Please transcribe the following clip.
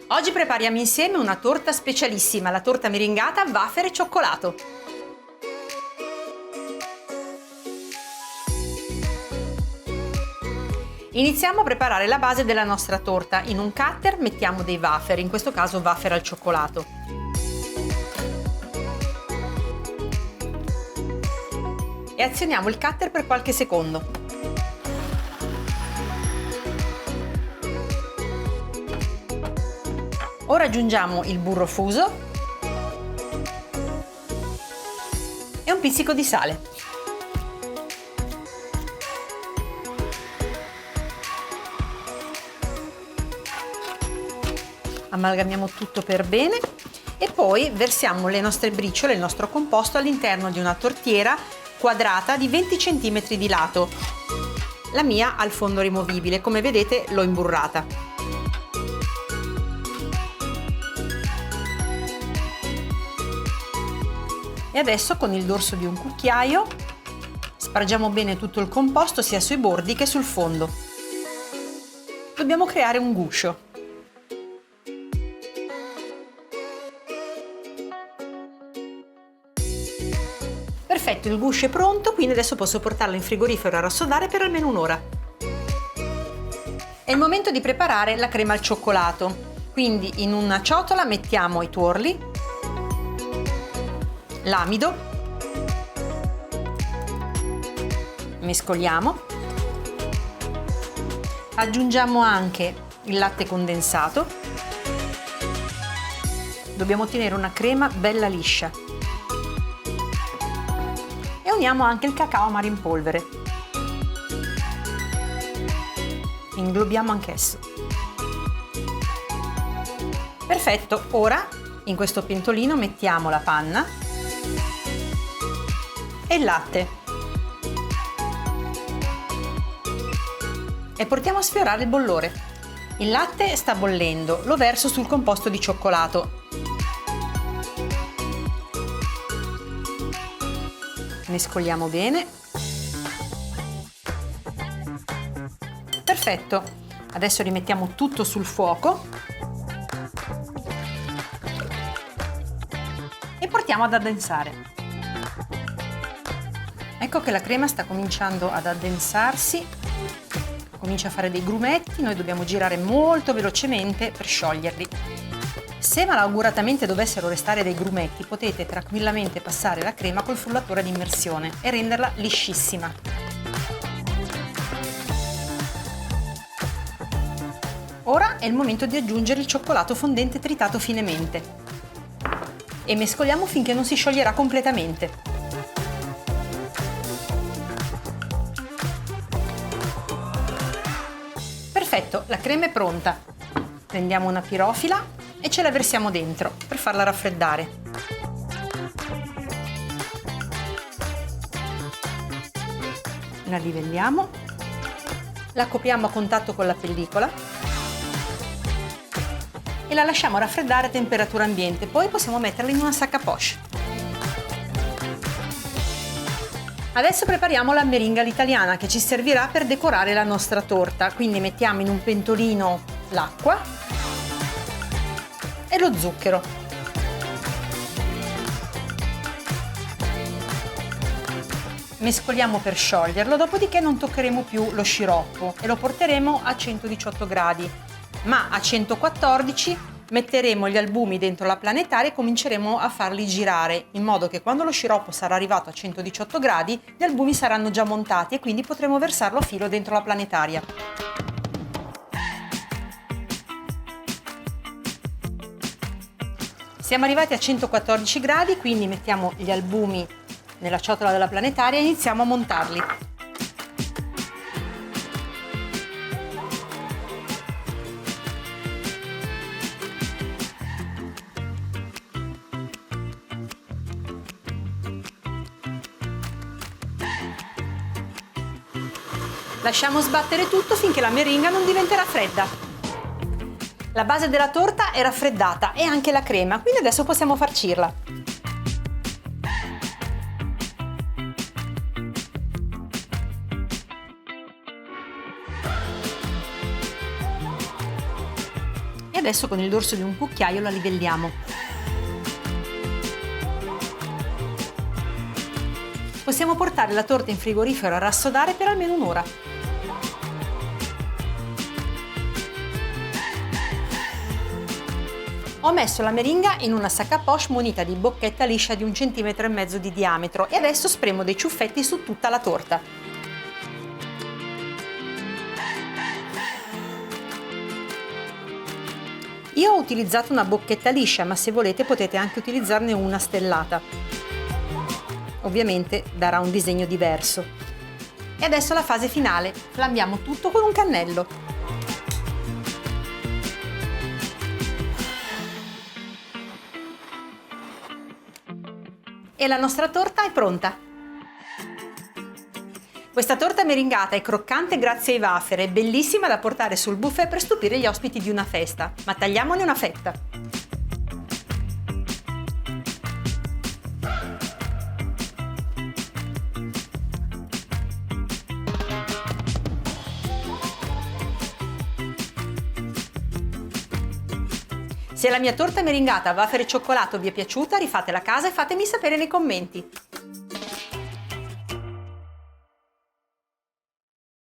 Oggi prepariamo insieme una torta specialissima, la torta meringata wafer e cioccolato. Iniziamo a preparare la base della nostra torta. In un cutter mettiamo dei wafer, in questo caso wafer al cioccolato. E azioniamo il cutter per qualche secondo. Ora aggiungiamo il burro fuso e un pizzico di sale. Amalgamiamo tutto per bene e poi versiamo le nostre briciole, il nostro composto all'interno di una tortiera quadrata di 20 cm di lato. La mia ha il fondo rimovibile, come vedete l'ho imburrata. E adesso con il dorso di un cucchiaio spargiamo bene tutto il composto sia sui bordi che sul fondo. Dobbiamo creare un guscio. Perfetto, il guscio è pronto, quindi adesso posso portarlo in frigorifero a rassodare per almeno un'ora. È il momento di preparare la crema al cioccolato. Quindi in una ciotola mettiamo i tuorli, l'amido, mescoliamo, aggiungiamo anche il latte condensato, dobbiamo ottenere una crema bella liscia e uniamo anche il cacao amaro in polvere, inglobiamo anch'esso. Perfetto, ora in questo pentolino mettiamo la panna e il latte e portiamo a sfiorare il bollore. Il latte sta bollendo, lo verso sul composto di cioccolato. Mescoliamo bene. Perfetto, adesso rimettiamo tutto sul fuoco e portiamo ad addensare. Ecco che la crema sta cominciando ad addensarsi, comincia a fare dei grumetti, noi dobbiamo girare molto velocemente per scioglierli. Se malauguratamente dovessero restare dei grumetti, potete tranquillamente passare la crema col frullatore ad immersione e renderla liscissima. Ora è il momento di aggiungere il cioccolato fondente tritato finemente e mescoliamo finché non si scioglierà completamente. Perfetto, la crema è pronta. Prendiamo una pirofila e ce la versiamo dentro per farla raffreddare. La livelliamo, la copriamo a contatto con la pellicola e la lasciamo raffreddare a temperatura ambiente, poi possiamo metterla in una sacca poche. Adesso prepariamo la meringa all'italiana che ci servirà per decorare la nostra torta, quindi mettiamo in un pentolino l'acqua e lo zucchero. Mescoliamo per scioglierlo, dopodiché non toccheremo più lo sciroppo e lo porteremo a 118 gradi, ma a 114 metteremo gli albumi dentro la planetaria e cominceremo a farli girare, in modo che quando lo sciroppo sarà arrivato a 118 gradi gli albumi saranno già montati e quindi potremo versarlo a filo dentro la planetaria. Siamo arrivati a 114 gradi, quindi mettiamo gli albumi nella ciotola della planetaria e iniziamo a montarli. Lasciamo sbattere tutto finché la meringa non diventerà fredda. La base della torta è raffreddata e anche la crema, quindi adesso possiamo farcirla. adesso con il dorso di un cucchiaio la livelliamo. Possiamo portare la torta in frigorifero a rassodare per almeno un'ora. Ho messo la meringa in una sac à poche munita di bocchetta liscia di 1,5 cm di diametro e adesso spremo dei ciuffetti su tutta la torta. Io ho utilizzato una bocchetta liscia, ma se volete potete anche utilizzarne una stellata. Ovviamente darà un disegno diverso. E adesso la fase finale, flambiamo tutto con un cannello. E la nostra torta è pronta! Questa torta meringata è croccante grazie ai wafer, è bellissima da portare sul buffet per stupire gli ospiti di una festa. Ma tagliamone una fetta! Se la mia torta meringata a wafer e cioccolato vi è piaciuta, rifatela a casa e fatemi sapere nei commenti.